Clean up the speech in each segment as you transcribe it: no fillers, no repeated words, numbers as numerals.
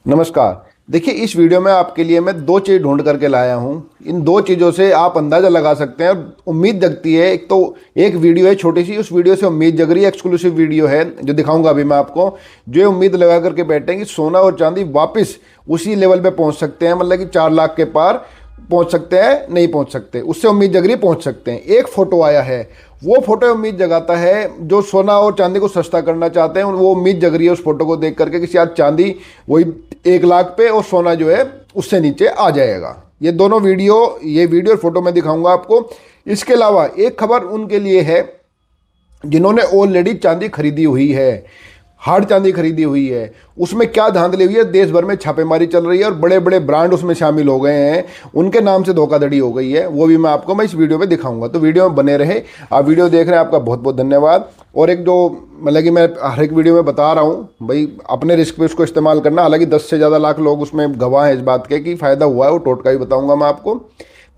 नमस्कार। देखिए, इस वीडियो में आपके लिए मैं दो चीज़ ढूंढ करके लाया हूं। इन दो चीज़ों से आप अंदाज़ा लगा सकते हैं और उम्मीद जगती है। एक तो एक वीडियो है छोटी सी, उस वीडियो से उम्मीद जग रही है। एक्सक्लूसिव वीडियो है जो दिखाऊंगा अभी मैं आपको, जो ये उम्मीद लगा करके बैठे हैं कि सोना और चांदी वापस उसी लेवल पे पहुंच सकते हैं, मतलब कि 4 लाख के पार पहुंच सकते हैं, नहीं पहुंच सकते, उससे उम्मीद जग रही है पहुंच सकते हैं। एक फोटो आया है, वो फोटो उम्मीद जगाता है। जो सोना और चांदी को सस्ता करना चाहते हैं वो उम्मीद जग रही है उस फोटो को देख करके कि शायद चांदी वही 1 लाख पे और सोना जो है उससे नीचे आ जाएगा। ये दोनों वीडियो, ये वीडियो और फोटो मैं दिखाऊंगा आपको। इसके अलावा एक खबर उनके लिए है जिन्होंने ऑलरेडी चांदी खरीदी हुई है, हार्ड चांदी खरीदी हुई है। उसमें क्या धांधली हुई है, देश भर में छापेमारी चल रही है और बड़े बड़े ब्रांड उसमें शामिल हो गए हैं, उनके नाम से धोखाधड़ी हो गई है। वो भी मैं इस वीडियो में दिखाऊंगा, तो वीडियो में बने रहे। आप वीडियो देख रहे हैं, आपका बहुत बहुत धन्यवाद। और एक जो मतलब कि मैं हर एक वीडियो में बता रहा हूँ भाई, अपने रिस्क पे उसको इस्तेमाल करना। हालांकि 10 से ज़्यादा लाख लोग उसमें गवाह हैं इस बात के कि फ़ायदा हुआ है, वो टोटका भी बताऊँगा मैं आपको।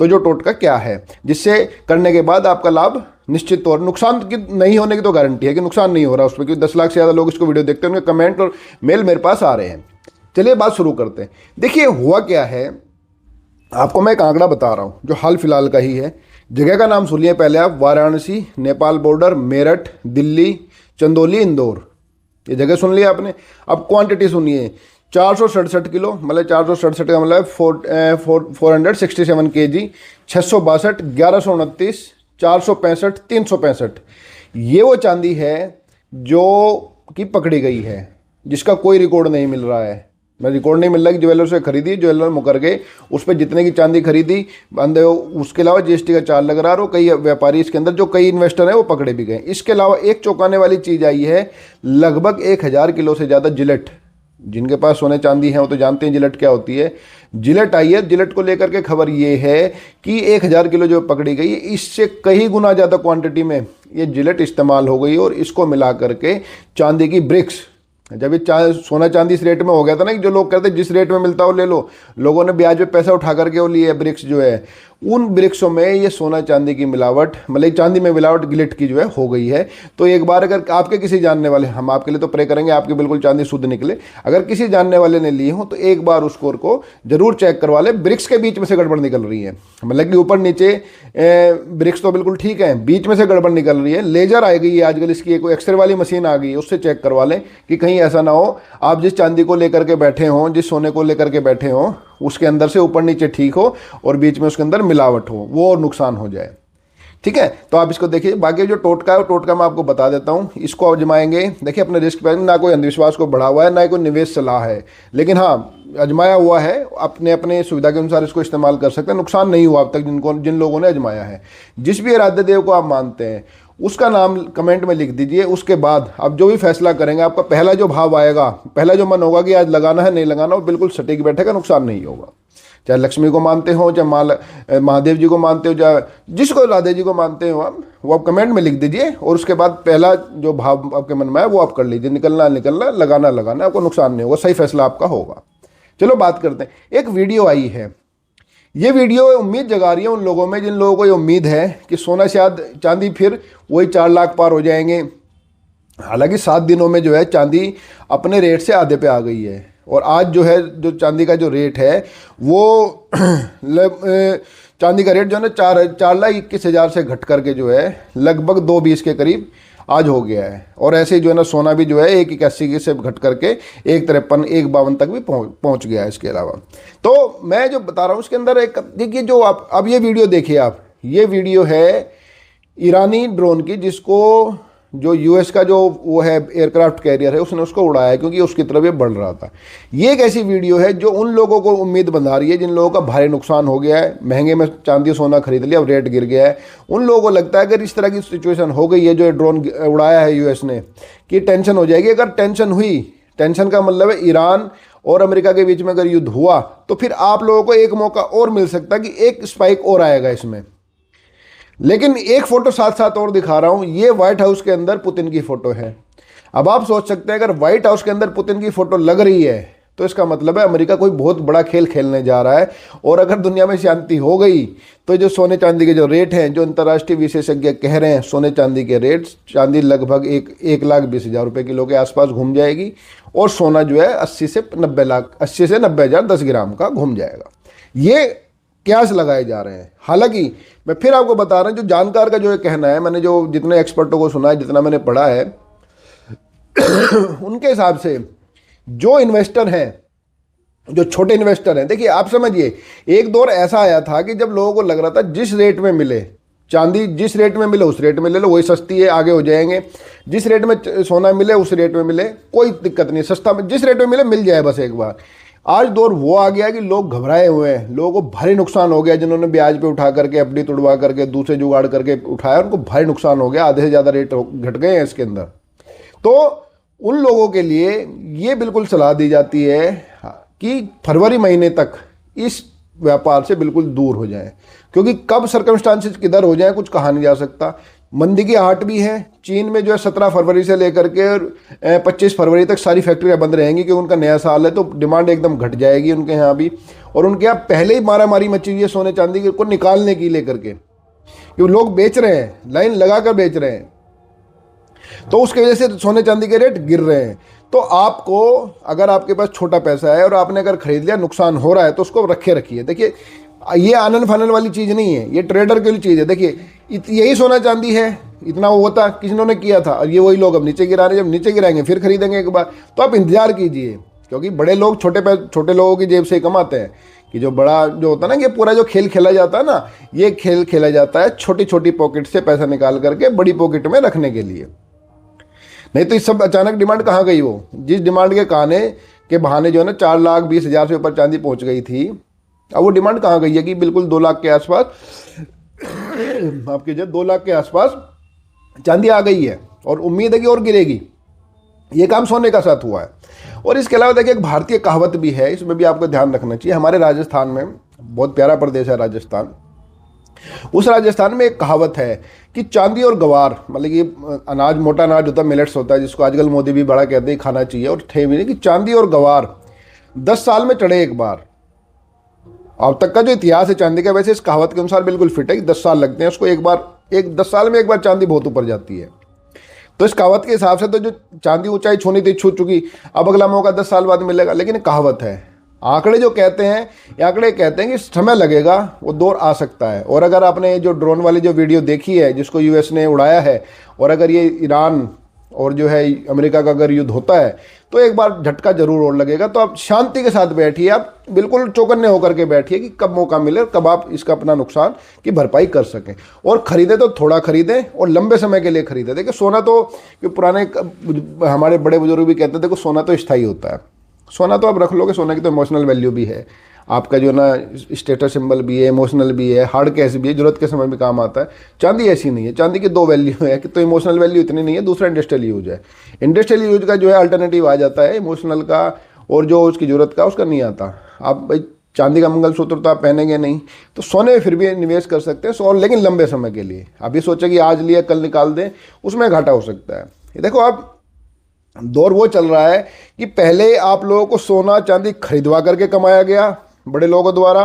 तो जो टोटका क्या है जिससे करने के बाद आपका लाभ निश्चित तौर, नुकसान की नहीं होने की तो गारंटी है कि नुकसान नहीं हो रहा उसमें, क्योंकि 10 लाख से ज़्यादा लोग इसको वीडियो देखते हैं, उनके कमेंट और मेल मेरे पास आ रहे हैं। चलिए बात शुरू करते हैं। देखिए हुआ क्या है, आपको मैं एक आंकड़ा बता रहा हूँ जो हाल फिलहाल का ही है। जगह का नाम सुनिए पहले आप, वाराणसी, नेपाल बॉर्डर, मेरठ, दिल्ली, चंदौली, इंदौर, ये जगह सुन लिया आपने। अब क्वांटिटी सुनिए, 467 किलो, मतलब 467 का मतलब 467 kg, 662, 1129, 465, 365। ये वो चांदी है जो कि पकड़ी गई है, जिसका कोई रिकॉर्ड नहीं मिल रहा है। मैं रिकॉर्ड नहीं मिल रहा कि ज्वेलर से खरीदी, ज्वेलर मुकर गए, उस पर जितने की चांदी खरीदी बंदे, उसके अलावा जीएसटी का चार्ज लग रहा है। और कई व्यापारी इसके अंदर, जो कई इन्वेस्टर हैं वो पकड़े भी गए। इसके अलावा एक चौंकाने वाली चीज़ आई है, लगभग 1000 किलो से ज़्यादा जिलेट। जिनके पास सोने चांदी है वो तो जानते हैं जिलेट क्या होती है। जिलेट आई है। जिलेट को लेकर के खबर ये है कि 1000 किलो जो पकड़ी गई, इससे कई गुना ज़्यादा क्वांटिटी में ये जिलेट इस्तेमाल हो गई। और इसको मिला करके चांदी की ब्रिक्स, जब ये सोना चांदी इस रेट में हो गया था ना कि जो लोग कहते हैं जिस रेट में मिलता हो ले लो, लोगों ने ब्याज पे पैसा उठा करके वो लिए ब्रिक्स जो है, उन ब्रिक्सों में ये सोना चांदी की मिलावट, मतलब चांदी में मिलावट गिलेट की जो है हो गई है। तो एक बार अगर आपके किसी जानने वाले, हम आपके लिए तो प्रे करेंगे आपकी बिल्कुल चांदी शुद्ध निकले, अगर किसी जानने वाले ने ली हो तो एक बार उस स्कोर को जरूर चेक करवा ले। ब्रिक्स के बीच में से गड़बड़ निकल रही है, मतलब कि ऊपर नीचे ब्रिक्स तो बिल्कुल ठीक है, बीच में से गड़बड़ निकल रही है। लेजर आ गई है आजकल, इसकी एक एक्सरे वाली मशीन आ गई है, उससे चेक करवा लें कि कहीं ऐसा ना हो आप जिस चांदी को लेकर के बैठे हों, जिस सोने को लेकर के बैठे हों, उसके अंदर से ऊपर नीचे ठीक हो और बीच में उसके अंदर मिलावट हो, वो और नुकसान हो जाए। ठीक है, तो आप इसको देखिए। बाकी जो टोटका है वो टोटका मैं आपको बता देता हूँ, इसको आजमाएंगे। देखिए अपने रिस्क पर, ना कोई अंधविश्वास को बढ़ा हुआ है, ना कोई निवेश सलाह है, लेकिन हाँ आजमाया हुआ है। अपने अपने सुविधा के अनुसार इसको इस्तेमाल कर सकते हैं। नुकसान नहीं हुआ अब तक जिन लोगों ने आजमाया है। जिस भी आराध्य देव को आप मानते हैं उसका नाम कमेंट में लिख दीजिए। उसके बाद अब जो भी फैसला करेंगे, आपका पहला जो भाव आएगा, पहला जो मन होगा कि आज लगाना है नहीं लगाना, वो बिल्कुल सटीक बैठेगा, नुकसान नहीं होगा। चाहे लक्ष्मी को मानते हो, चाहे महादेव जी को मानते हो, चाहे जिसको राधे जी को मानते हो आप, वो आप कमेंट में लिख दीजिए। और उसके बाद पहला जो भाव आपके मन में है वो आप कर लीजिए। निकलना निकलना, लगाना लगाना, आपको नुकसान नहीं होगा, सही फैसला आपका होगा। चलो बात करते हैं। एक वीडियो आई है, ये वीडियो उम्मीद जगा रही है उन लोगों में जिन लोगों को ये उम्मीद है कि सोना शायद चांदी फिर वही 4 लाख पार हो जाएंगे। हालांकि 7 दिनों में जो है चांदी अपने रेट से आधे पे आ गई है। और आज जो है, जो चांदी का जो रेट है वो चांदी का रेट जो है ना 4,21,000 से घट करके जो है लगभग 2,20 के करीब आज हो गया है। और ऐसे ही जो है ना सोना भी जो है 1,81 से घट करके 1,53, 1,52 तक भी पहुंच गया है। इसके अलावा तो मैं जो बता रहा हूँ उसके अंदर एक, देखिए जो आप अब ये वीडियो देखिए आप, ये वीडियो है ईरानी ड्रोन की, जिसको जो यूएस का जो वो है एयरक्राफ्ट कैरियर है, उसने उसको उड़ाया है क्योंकि उसकी तरफ ये बढ़ रहा था। ये एक ऐसी वीडियो है जो उन लोगों को उम्मीद बंधा रही है जिन लोगों का भारी नुकसान हो गया है, महंगे में चांदी सोना खरीद लिया, अब रेट गिर गया है। उन लोगों को लगता है अगर इस तरह की सिचुएशन हो गई है, जो ड्रोन उड़ाया है यूएस ने, कि टेंशन हो जाएगी। अगर टेंशन हुई, टेंशन का मतलब है ईरान और अमेरिका के बीच में अगर युद्ध हुआ, तो फिर आप लोगों को एक मौका और मिल सकता है कि एक स्पाइक और आएगा इसमें। लेकिन एक फोटो साथ साथ और दिखा रहा हूं, ये व्हाइट हाउस के अंदर पुतिन की फोटो है। अब आप सोच सकते हैं अगर व्हाइट हाउस के अंदर पुतिन की फोटो लग रही है तो इसका मतलब है अमेरिका कोई बहुत बड़ा खेल खेलने जा रहा है। और अगर दुनिया में शांति हो गई तो जो सोने चांदी के जो रेट हैं, जो अंतर्राष्ट्रीय विशेषज्ञ कह रहे हैं सोने चांदी के रेट, चांदी लगभग 1,20,000 रुपये किलो के आसपास घूम जाएगी और सोना जो है 80 से 90 हज़ार 10 ग्राम का घूम जाएगा। ये क्यास लगाए जा रहे हैं। हालांकि मैं फिर आपको बता रहा हूँ, जो जानकार का जो ये कहना है, मैंने जो जितने एक्सपर्टों को सुना है, जितना मैंने पढ़ा है उनके हिसाब से जो इन्वेस्टर हैं, जो छोटे इन्वेस्टर हैं, देखिए आप समझिए एक दौर ऐसा आया था कि जब लोगों को लग रहा था जिस रेट में मिले चांदी, जिस रेट में मिले उस रेट में ले लो, वही सस्ती है, आगे हो जाएंगे। जिस रेट में सोना मिले उस रेट में मिले, कोई दिक्कत नहीं, सस्ता में जिस रेट में मिले मिल जाए बस एक बार। आज दौर वो आ गया कि लोग घबराए हुए हैं, लोगों को भारी नुकसान हो गया। जिन्होंने ब्याज पे उठा करके, एफडी तुड़वा करके, दूसरे जुगाड़ करके उठाया, उनको भारी नुकसान हो गया, आधे से ज़्यादा रेट घट गए हैं इसके अंदर। तो उन लोगों के लिए ये बिल्कुल सलाह दी जाती है कि फरवरी महीने तक इस व्यापार से बिल्कुल दूर हो जाएं, क्योंकि कब सर्कमस्टांसेस किधर हो जाए कुछ कहा नहीं जा सकता। मंदी की आहट भी है। चीन में जो है 17 फरवरी से लेकर के 25 फरवरी तक सारी फैक्ट्रियां बंद रहेंगी, क्योंकि उनका नया साल है, तो डिमांड एकदम घट जाएगी उनके यहाँ भी। और उनके यहाँ पहले ही मारामारी मची हुई है सोने चांदी को निकालने की लेकर के, क्योंकि लोग बेच रहे हैं, लाइन लगा कर बेच रहे हैं, तो उसकी वजह से सोने चांदी के रेट गिर रहे हैं। तो आपको, अगर आपके पास छोटा पैसा है और आपने अगर खरीद लिया, नुकसान हो रहा है, तो उसको रखे रखिए। देखिए ये आनन फानन वाली चीज़ नहीं है, ये ट्रेडर के लिए चीज़ है। देखिए यही सोना चांदी है, इतना वो होता किन्होंने किया था, और ये वही लोग अब नीचे गिरा रहे हैं। जब नीचे गिराएंगे फिर खरीदेंगे एक बार। तो आप इंतजार कीजिए, क्योंकि बड़े लोग छोटे लोगों की जेब से कमाते हैं। कि जो बड़ा जो होता है ना, कि पूरा जो खेल खेला जाता है ना, ये खेल खेला जाता है छोटी छोटी पॉकेट से पैसा निकाल करके बड़ी पॉकेट में रखने के लिए। नहीं तो इस सब अचानक डिमांड कहाँ गई? वो जिस डिमांड के कहने के बहाने जो है ना 4,20,000 से ऊपर चांदी पहुंच गई थी, अब वो डिमांड कहाँ गई है कि बिल्कुल 2 लाख के आसपास आपके जो 2 लाख के आसपास चांदी आ गई है, और उम्मीद है कि और गिरेगी। ये काम सोने का साथ हुआ है। और इसके अलावा देखिए एक भारतीय कहावत भी है, इसमें भी आपको ध्यान रखना चाहिए। हमारे राजस्थान में, बहुत प्यारा प्रदेश है राजस्थान, उस राजस्थान में एक कहावत है कि चांदी और गवार, मतलब कि अनाज, मोटा अनाज होता है, मिलेट्स होता है, जिसको आजकल मोदी भी बड़ा कहते हैं खाना चाहिए, और थे भी नहीं, कि चांदी और गवार 10 साल में चढ़े एक बार। अब तक का जो इतिहास है चांदी का, वैसे इस कहावत के अनुसार बिल्कुल फिट है कि 10 साल लगते हैं उसको एक बार, 10 साल में एक बार चांदी बहुत ऊपर जाती है। तो इस कहावत के हिसाब से तो जो चांदी ऊंचाई छूनी थी छू चुकी, अब अगला मौका 10 साल बाद मिलेगा। लेकिन कहावत है, आंकड़े जो कहते हैं, ये आंकड़े कहते हैं कि समय लगेगा, वो दौर आ सकता है। और अगर आपने जो ड्रोन वाली जो वीडियो देखी है जिसको यूएस ने उड़ाया है, और अगर ये ईरान और जो है अमेरिका का अगर युद्ध होता है, तो एक बार झटका जरूर और लगेगा। तो आप शांति के साथ बैठिए, आप बिल्कुल चौकन्ने होकर के बैठिए कि कब मौका मिले, कब आप इसका अपना नुकसान की भरपाई कर सकें। और खरीदें तो थोड़ा खरीदें और लंबे समय के लिए खरीदें। देखिए सोना तो, पुराने हमारे बड़े बुजुर्ग भी कहते थे, देखो सोना तो स्थायी होता है। सोना तो आप रख लोगे, सोना की तो इमोशनल वैल्यू भी है, आपका जो ना स्टेटस सिंबल भी है, इमोशनल भी है, हार्ड कैश भी है, जरूरत के समय में काम आता है। चांदी ऐसी नहीं है, चांदी की 2 वैल्यू है कि तो इमोशनल वैल्यू इतनी नहीं है, दूसरा इंडस्ट्रियल यूज है। इंडस्ट्रियल यूज का जो है अल्टरनेटिव आ जाता है इमोशनल का, और जो उसकी जरूरत का उसका नहीं आता। आप भाई चांदी का मंगलसूत्र तो आप पहनेंगे नहीं, तो सोने में फिर भी निवेश कर सकते हैं, और लेकिन लंबे समय के लिए। अभी सोचे कि आज लिया कल निकाल दें, उसमें घाटा हो सकता है। देखो आप, दौर वो चल रहा है कि पहले आप लोगों को सोना चांदी खरीदवा करके कमाया गया बड़े लोगों द्वारा,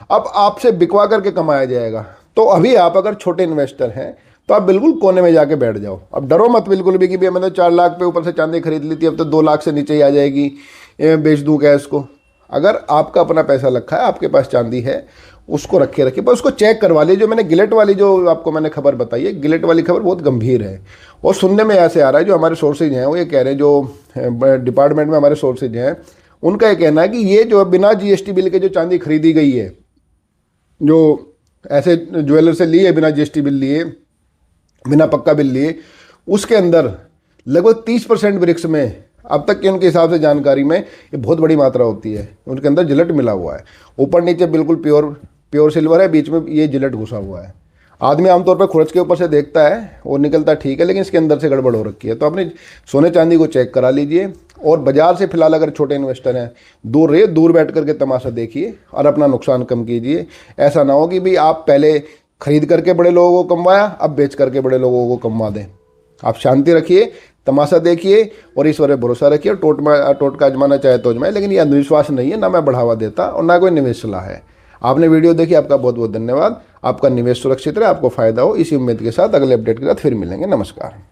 अब आपसे बिकवा करके कमाया जाएगा। तो अभी आप अगर छोटे इन्वेस्टर हैं तो आप बिल्कुल कोने में जाके बैठ जाओ। अब डरो मत बिल्कुल भी कि भाई मैंने 4 लाख पे ऊपर से चांदी खरीद ली थी, अब तो 2 लाख से नीचे ही आ जाएगी, बेच दूँ क्या इसको। अगर आपका अपना पैसा रखा है, आपके पास चांदी है, उसको रखे पर उसको चेक करवा लीजिए। जो मैंने गिलेट वाली जो आपको मैंने खबर बताई है, गिलेट वाली खबर बहुत गंभीर है, और सुनने में ऐसे आ रहा है, जो हमारे सोर्सेज हैं वो ये कह रहे हैं, जो डिपार्टमेंट में हमारे सोर्सेज हैं उनका ये कहना है कि ये जो बिना जीएसटी बिल के जो चांदी खरीदी गई है, जो ऐसे ज्वेलर से ली है बिना जीएसटी बिल लिए, बिना पक्का बिल लिए, उसके अंदर लगभग 30% ब्रिक्स में, अब तक के उनके हिसाब से जानकारी में, ये बहुत बड़ी मात्रा होती है। उनके अंदर जिलेट मिला हुआ है, ऊपर नीचे बिल्कुल प्योर सिल्वर है, बीच में ये जिलेट घुसा हुआ है। आदमी आमतौर पर खुरच के ऊपर से देखता है और निकलता ठीक है, लेकिन इसके अंदर से गड़बड़ हो रखी है। तो अपने सोने चांदी को चेक करा लीजिए, और बाजार से फिलहाल अगर छोटे इन्वेस्टर हैं दूर रहिए, दूर बैठ करके तमाशा देखिए और अपना नुकसान कम कीजिए। ऐसा ना हो कि भाई आप पहले खरीद करके बड़े लोगों को कमवाया, अब बेच करके बड़े लोगों को कमवा दें। आप शांति रखिए, तमाशा देखिए और ईश्वर पर भरोसा रखिए। टोटका आजमाना चाहे तो आजमाए, लेकिन ये अंधविश्वास नहीं है, ना मैं बढ़ावा देता और ना कोई निवेश सलाह है। आपने वीडियो देखी, आपका बहुत बहुत धन्यवाद। आपका निवेश सुरक्षित रहे, आपको फायदा हो, इसी उम्मीद के साथ अगले अपडेट के साथ फिर मिलेंगे। नमस्कार।